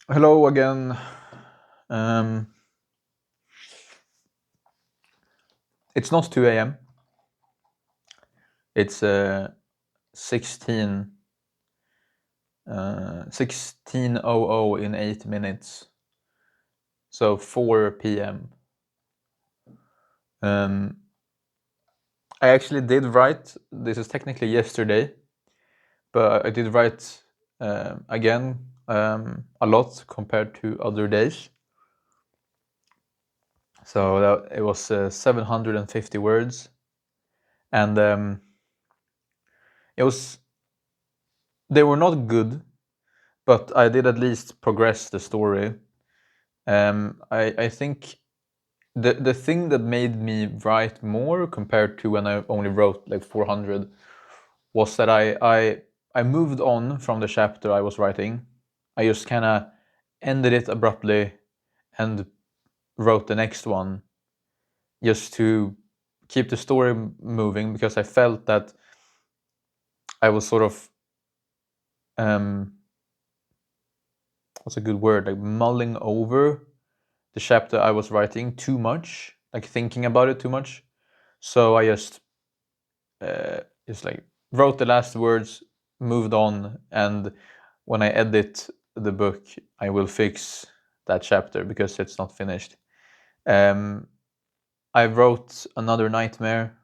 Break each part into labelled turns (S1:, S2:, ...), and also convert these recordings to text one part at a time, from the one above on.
S1: Hello again. Um, it's not 2 a.m. It's 16 16:00 in 8 minutes. So 4 p.m. Um, I actually did write. This is technically yesterday, but I did write again a lot compared to other days. So it was 750 words, and it was they were not good, but I did at least progress the story. I think the thing that made me write more compared to when I only wrote like 400 was that I moved on from the chapter I was writing. I just kind of ended it abruptly and wrote the next one just to keep the story moving, because I felt that I was sort of what's a good word, like mulling over the chapter I was writing too much, like thinking about it too much. So I just like wrote the last words, moved on, and when I edit the book, I will fix that chapter because it's not finished. Um, I wrote another nightmare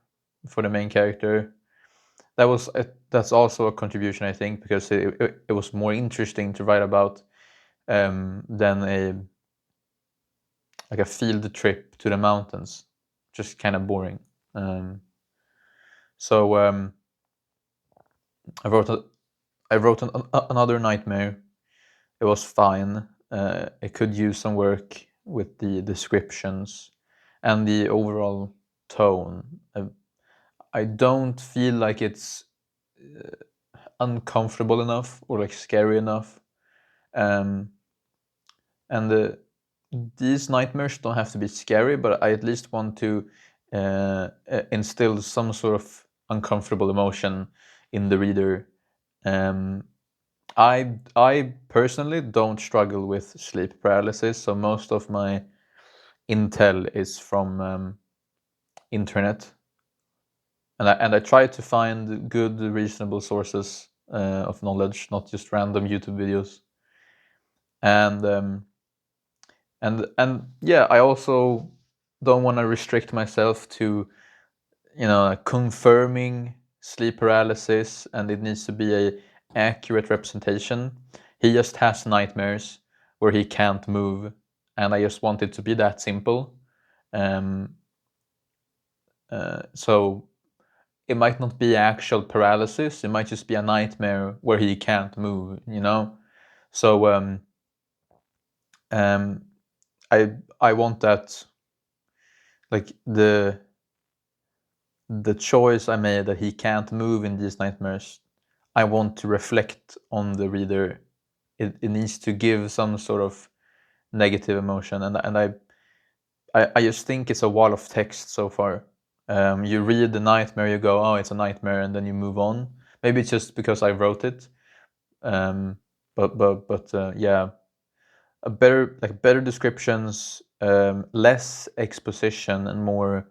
S1: for the main character. That's also a contribution, I think, because it was more interesting to write about than a field trip to the mountains. Just kind of boring. So I wrote another nightmare. It was fine. It could use some work with the descriptions and the overall tone. I don't feel like it's uncomfortable enough or like scary enough. Um, and these nightmares don't have to be scary, but I at least want to instill some sort of uncomfortable emotion in the reader. Um, I personally don't struggle with sleep paralysis, so most of my intel is from internet, and I try to find good, reasonable sources of knowledge, not just random YouTube videos. And yeah, I also don't want to restrict myself to confirming sleep paralysis, and it needs to be a accurate representation. He just has nightmares where he can't move, and I just want it to be that simple. Um, so it might not be actual paralysis; it might just be a nightmare where he can't move. So um, I want that, like the choice I made that he can't move in these nightmares, I want to reflect on the reader. It needs to give some sort of negative emotion, and I just think it's a wall of text so far. You read the nightmare, you go, oh, it's a nightmare, and then you move on. Maybe it's just because I wrote it, um, but yeah, a better descriptions, less exposition, and more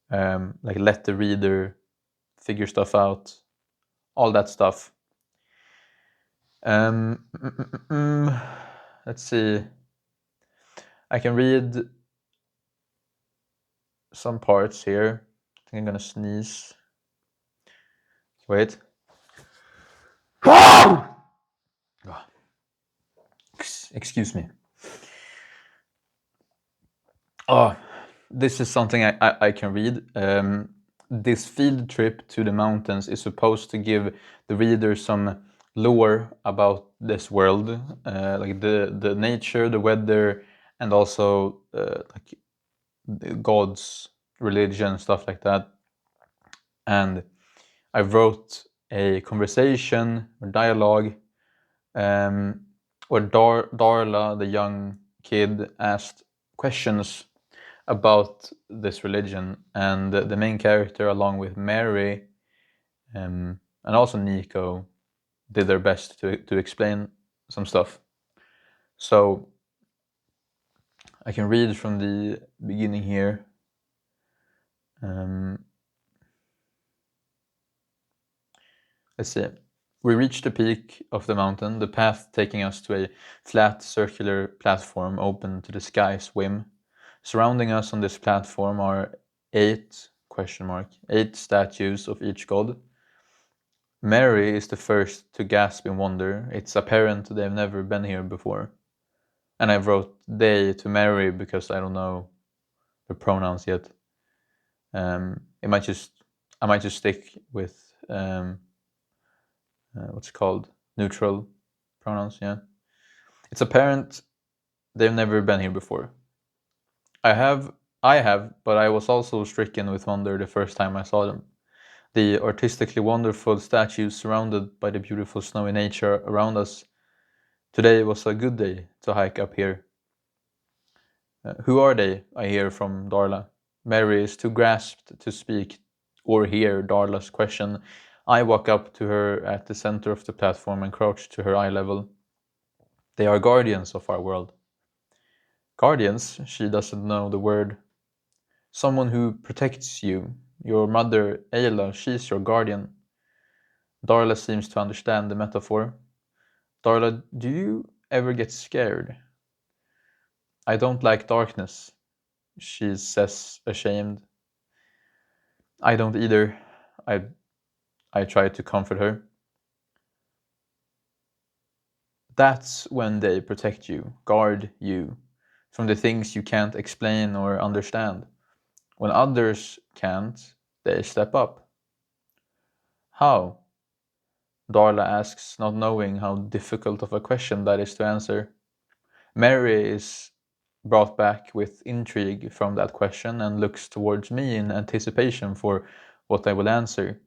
S1: like let the reader figure stuff out, all that stuff. Um, mm, mm, mm, let's see. I can read some parts here. I think I'm gonna sneeze. Wait. Excuse me. Oh, this is something I can read. This field trip to the mountains is supposed to give the reader some lore about this world, like the nature, the weather, and also like the gods, religion, stuff like that. And I wrote a conversation or dialogue where Darla, the young kid, asked questions about this religion, and the main character, along with Mary and also Nico, did their best to explain some stuff. So I can read from the beginning here. Let's see. We reached the peak of the mountain, the path taking us to a flat circular platform open to the sky's whim. Surrounding us on this platform are eight statues of each god. Mary is the first to gasp in wonder. It's apparent they've never been here before. And I wrote they to Mary because I don't know the pronouns yet. I might just stick with what's it called? Neutral pronouns, yeah. It's apparent they've never been here before. I have, but I was also stricken with wonder the first time I saw them. The artistically wonderful statues surrounded by the beautiful snowy nature around us. Today was a good day to hike up here. Who are they? I hear from Darla. Mary is too grasped to speak or hear Darla's question. I walk up to her at the center of the platform and crouch to her eye level. They are guardians of our world. Guardians? She doesn't know the word. Someone who protects you. Your mother, Ayla, she's your guardian. Darla seems to understand the metaphor. Darla, do you ever get scared? I don't like darkness, she says, ashamed. I don't either. I try to comfort her. That's when they protect you, guard you, from the things you can't explain or understand. When others can't, they step up. How? Darla asks, not knowing how difficult of a question that is to answer. Mary is brought back with intrigue from that question and looks towards me in anticipation for what I will answer.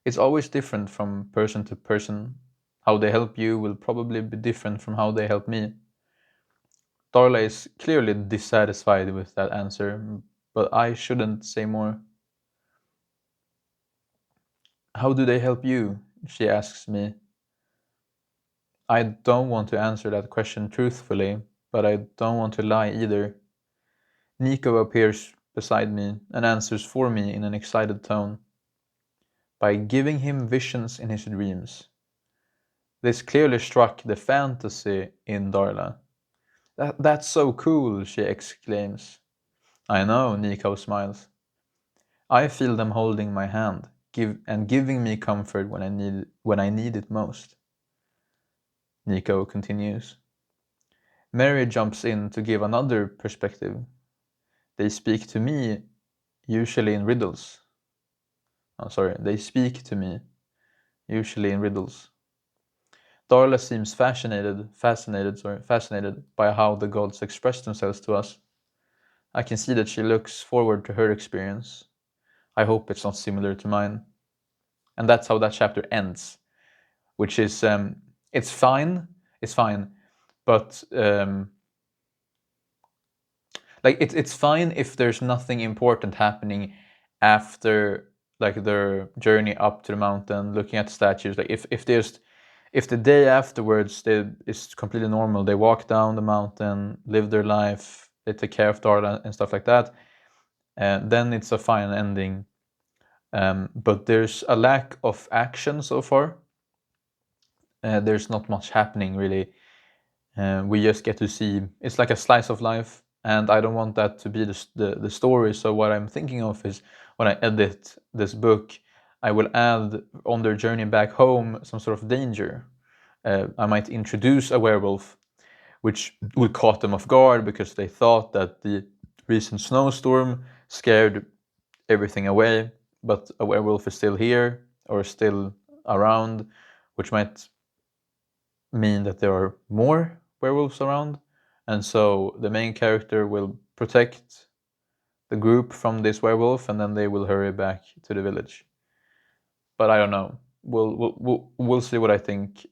S1: It's always different from person to person. How they help you will probably be different from how they help me. Darla is clearly dissatisfied with that answer, but I shouldn't say more. How do they help you? She asks me. I don't want to answer that question truthfully, but I don't want to lie either. Nico appears beside me and answers for me in an excited tone. By giving him visions in his dreams. This clearly struck the fantasy in Darla. That's so cool, she exclaims. I know, Nico smiles. I feel them holding my hand, giving me comfort when I need it most. Nico continues. Mary jumps in to give another perspective. They speak to me, usually in riddles. They speak to me, usually in riddles. Darla seems fascinated by how the gods express themselves to us. I can see that she looks forward to her experience. I hope it's not similar to mine. And that's how that chapter ends, which is, it's fine, but like it's fine if there's nothing important happening after like their journey up to the mountain, looking at statues. Like if the day afterwards is completely normal, they walk down the mountain, live their life, they take care of Darla and stuff like that, and then it's a fine ending. But there's a lack of action so far. There's not much happening really. We just get to see, it's like a slice of life, and I don't want that to be the story. So what I'm thinking of is when I edit this book, I will add on their journey back home some sort of danger. I might introduce a werewolf, which will caught them off guard because they thought that the recent snowstorm scared everything away, but a werewolf is still here or still around, which might mean that there are more werewolves around, and so the main character will protect the group from this werewolf, and then they will hurry back to the village. But I don't know. We'll see what I think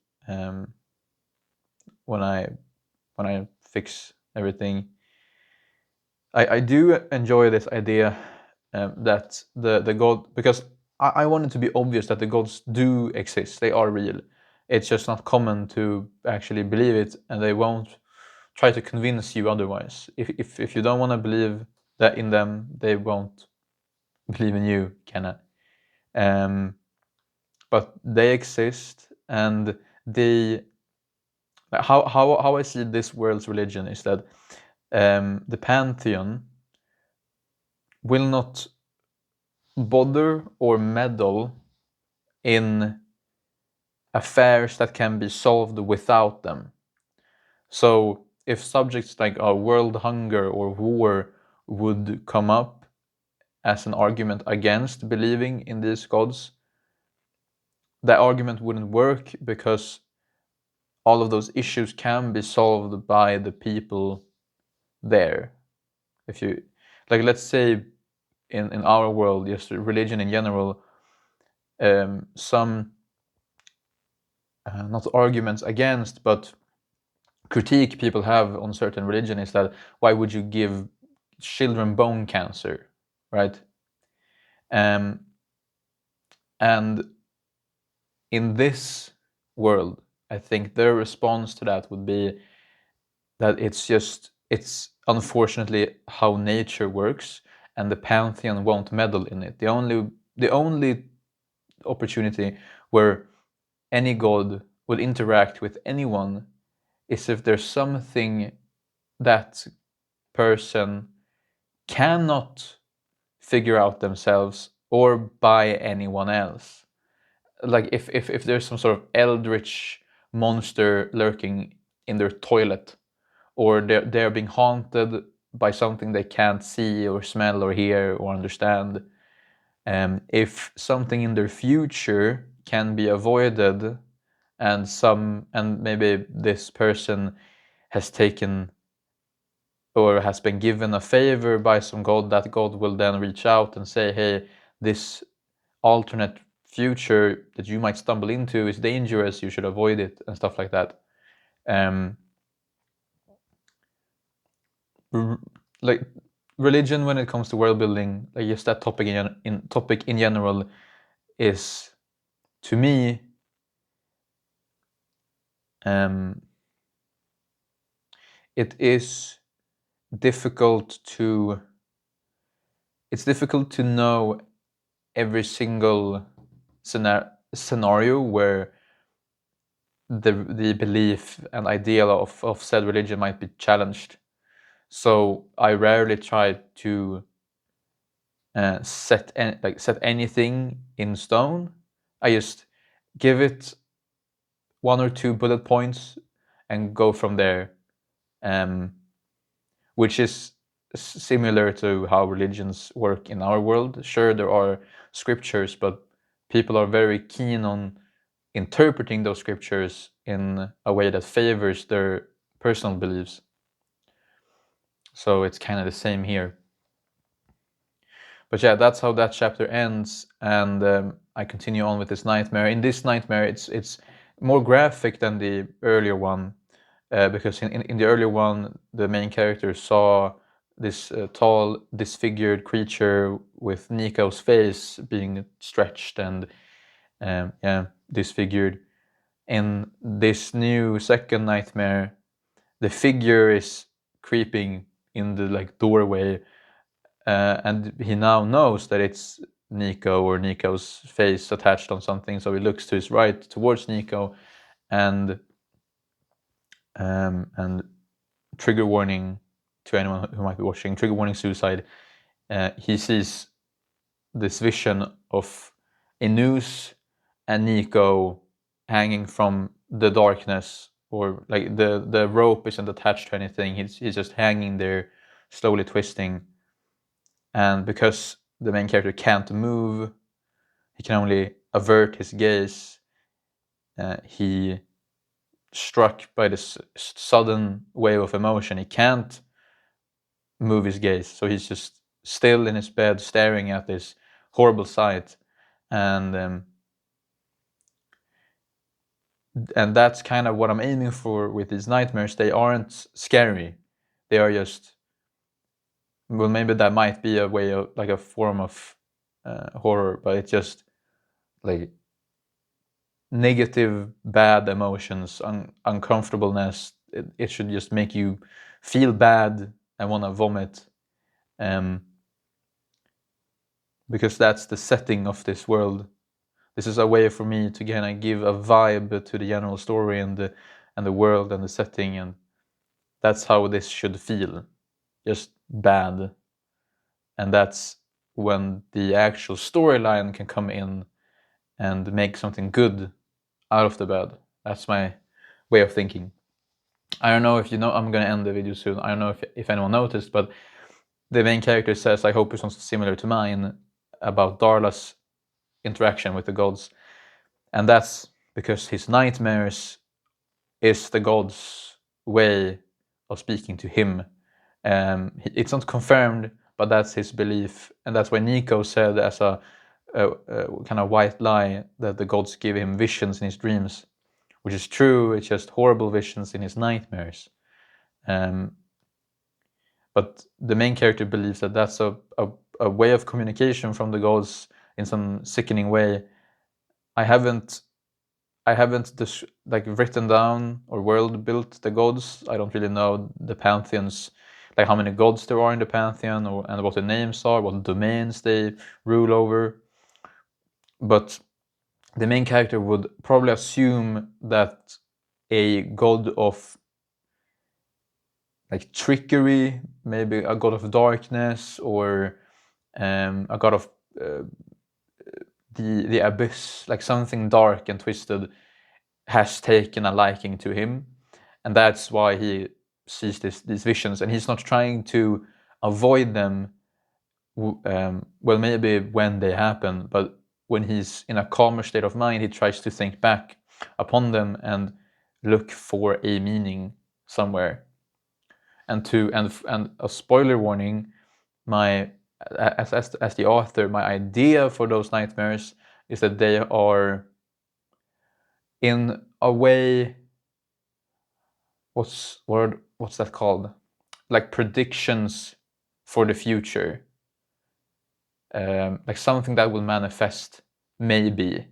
S1: when I fix everything. I do enjoy this idea that the god, because I want it to be obvious that the gods do exist. They are real. It's just not common to actually believe it, and they won't try to convince you otherwise. If you don't want to believe that in them, they won't believe in you, kinda. But they exist, and how I see this world's religion is that the pantheon will not bother or meddle in affairs that can be solved without them. So if subjects like world hunger or war would come up as an argument against believing in these gods, that argument wouldn't work because all of those issues can be solved by the people there. If you, like, let's say in our world, just religion in general, some not arguments against, but critique people have on certain religion is that why would you give children bone cancer, right? And in this world, I think their response to that would be that it's unfortunately how nature works, and the pantheon won't meddle in it. The only opportunity where any god will interact with anyone is if there's something that person cannot figure out themselves or by anyone else. Like if there's some sort of eldritch monster lurking in their toilet, or they're being haunted by something they can't see or smell or hear or understand. If something in their future can be avoided, and maybe this person has taken or has been given a favor by some god, that god will then reach out and say, hey, this alternate future that you might stumble into is dangerous, you should avoid it, and stuff like that. Like religion, when it comes to world building, like just that topic in general, is to me it is difficult to know every single scenario where the belief and ideal of said religion might be challenged. So I rarely try to set anything in stone. I just give it one or two bullet points and go from there, which is similar to how religions work in our world. Sure, there are scriptures, but people are very keen on interpreting those scriptures in a way that favors their personal beliefs. So it's kind of the same here. But yeah, that's how that chapter ends, and I continue on with this nightmare. In this nightmare, it's more graphic than the earlier one, because in the earlier one, the main character saw this tall, disfigured creature with Nico's face being stretched and disfigured. In this new second nightmare, the figure is creeping in the doorway, and he now knows that it's Nico or Nico's face attached on something, so he looks to his right towards Nico, and trigger warning to anyone who might be watching, trigger warning suicide. He sees this vision of a noose and Nico hanging from the darkness, or like the rope isn't attached to anything, he's just hanging there, slowly twisting. And because the main character can't move, he can only avert his gaze. He struck by this sudden wave of emotion. He can't move his gaze, so he's just still in his bed staring at this horrible sight, and that's kind of what I'm aiming for with these nightmares. They aren't scary, they are just, well, maybe that might be a way of, like, a form of horror, but it's just like negative, bad emotions, uncomfortableness. It should just make you feel bad and want to vomit, because that's the setting of this world. This is a way for me to kind of give a vibe to the general story and the world and the setting, and that's how this should feel, just bad. And that's when the actual storyline can come in and make something good out of the bad. That's my way of thinking. I don't know if you know, I'm gonna end the video soon. I don't know if anyone noticed, but the main character says, I hope it's something similar to mine, about Darla's interaction with the gods. And that's because his nightmares is the gods' way of speaking to him. It's not confirmed, but that's his belief. And that's why Nico said, as a kind of white lie, that the gods give him visions in his dreams, which is true. It's just horrible visions in his nightmares. But the main character believes that that's a way of communication from the gods in some sickening way. I haven't like written down or world built the gods. I don't really know the pantheons, like how many gods there are in the pantheon, and what the names are, what domains they rule over. But the main character would probably assume that a god of like trickery, maybe a god of darkness, or a god of the abyss, like something dark and twisted, has taken a liking to him, and that's why he sees these visions. And he's not trying to avoid them, well, maybe when they happen, but when he's in a calmer state of mind, he tries to think back upon them and look for a meaning somewhere. And a spoiler warning, my as the author, my idea for those nightmares is that they are, in a way, what's that called? Like predictions for the future. Like something that will manifest, maybe.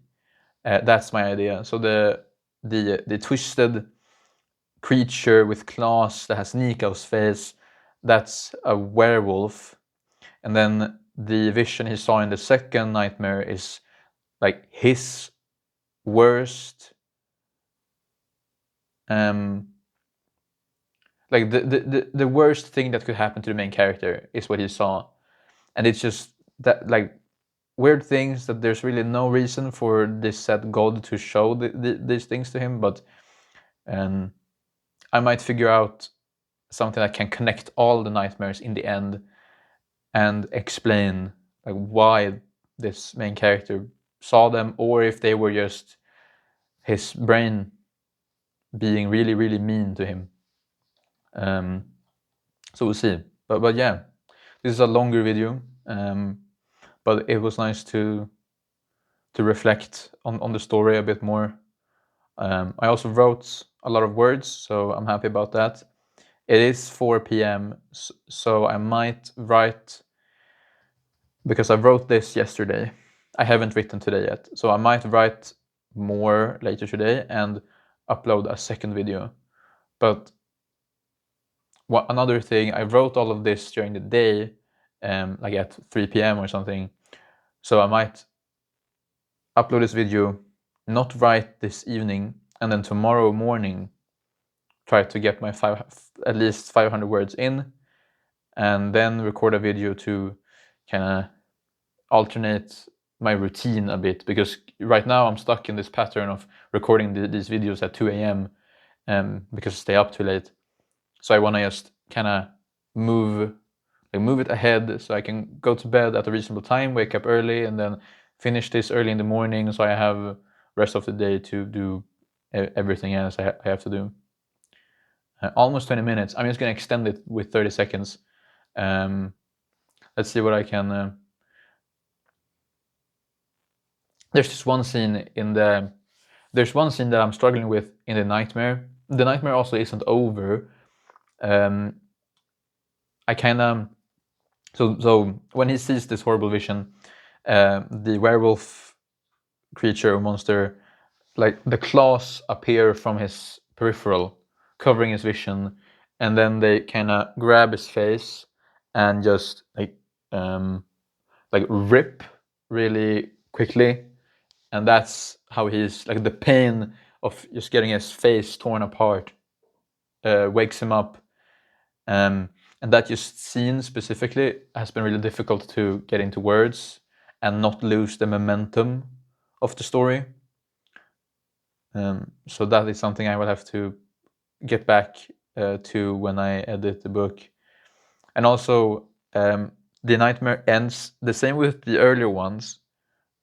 S1: That's my idea. So the twisted creature with claws that has Nico's face, that's a werewolf. And then the vision he saw in the second nightmare is like his worst, like the worst thing that could happen to the main character is what he saw. And it's just that, like, weird things that there's really no reason for this said god to show these things to him, but I might figure out something that can connect all the nightmares in the end and explain like why this main character saw them, or if they were just his brain being really, really mean to him. So we'll see. But yeah, this is a longer video, but it was nice to reflect on the story a bit more. I also wrote a lot of words, so I'm happy about that. It is 4 p.m, so I might write, because I wrote this yesterday. I haven't written today yet, so I might write more later today and upload a second video. But another thing, I wrote all of this during the day, like at 3 p.m. or something, so I might upload this video, not write this evening, and then tomorrow morning try to get my at least 500 words in, and then record a video to kind of alternate my routine a bit, because right now I'm stuck in this pattern of recording these videos at 2 a.m. Because I stay up too late. So I want to just kind of move it ahead so I can go to bed at a reasonable time, wake up early, and then finish this early in the morning, so I have rest of the day to do everything else I have to do. Almost 20 minutes. I'm just going to extend it with 30 seconds. Let's see what I can... There's this one scene there's one scene that I'm struggling with in the nightmare. The nightmare also isn't over. I kind of... So when he sees this horrible vision, the werewolf creature or monster like the claws appear from his peripheral, covering his vision, and then they kind of grab his face and just like rip really quickly, and that's how he's like, the pain of just getting his face torn apart wakes him up. And that just scene specifically has been really difficult to get into words and not lose the momentum of the story. So that is something I will have to get back to when I edit the book. And also, the nightmare ends the same with the earlier ones,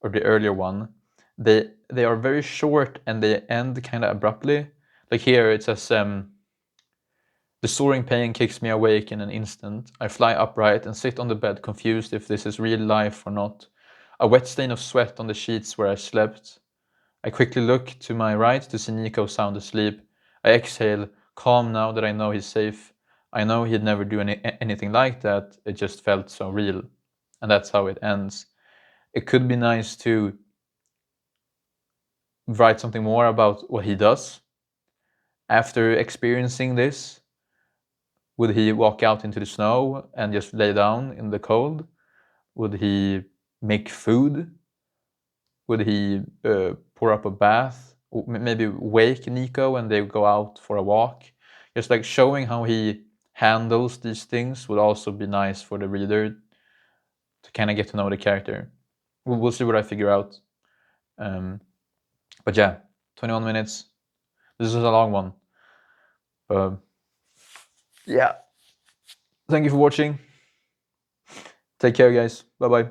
S1: or the earlier one. They are very short and they end kind of abruptly. Like here it says, the soaring pain kicks me awake in an instant. I fly upright and sit on the bed, confused if this is real life or not. A wet stain of sweat on the sheets where I slept. I quickly look to my right to see Nico sound asleep. I exhale, calm now that I know he's safe. I know he'd never do anything like that, it just felt so real. And that's how it ends. It could be nice to write something more about what he does after experiencing this. Would he walk out into the snow and just lay down in the cold? Would he make food? Would he pour up a bath? Maybe wake Nico and they go out for a walk? Just like showing how he handles these things would also be nice for the reader to kind of get to know the character. We'll see what I figure out. But yeah, 21 minutes. This is a long one. Yeah. Thank you for watching. Take care, guys. Bye bye.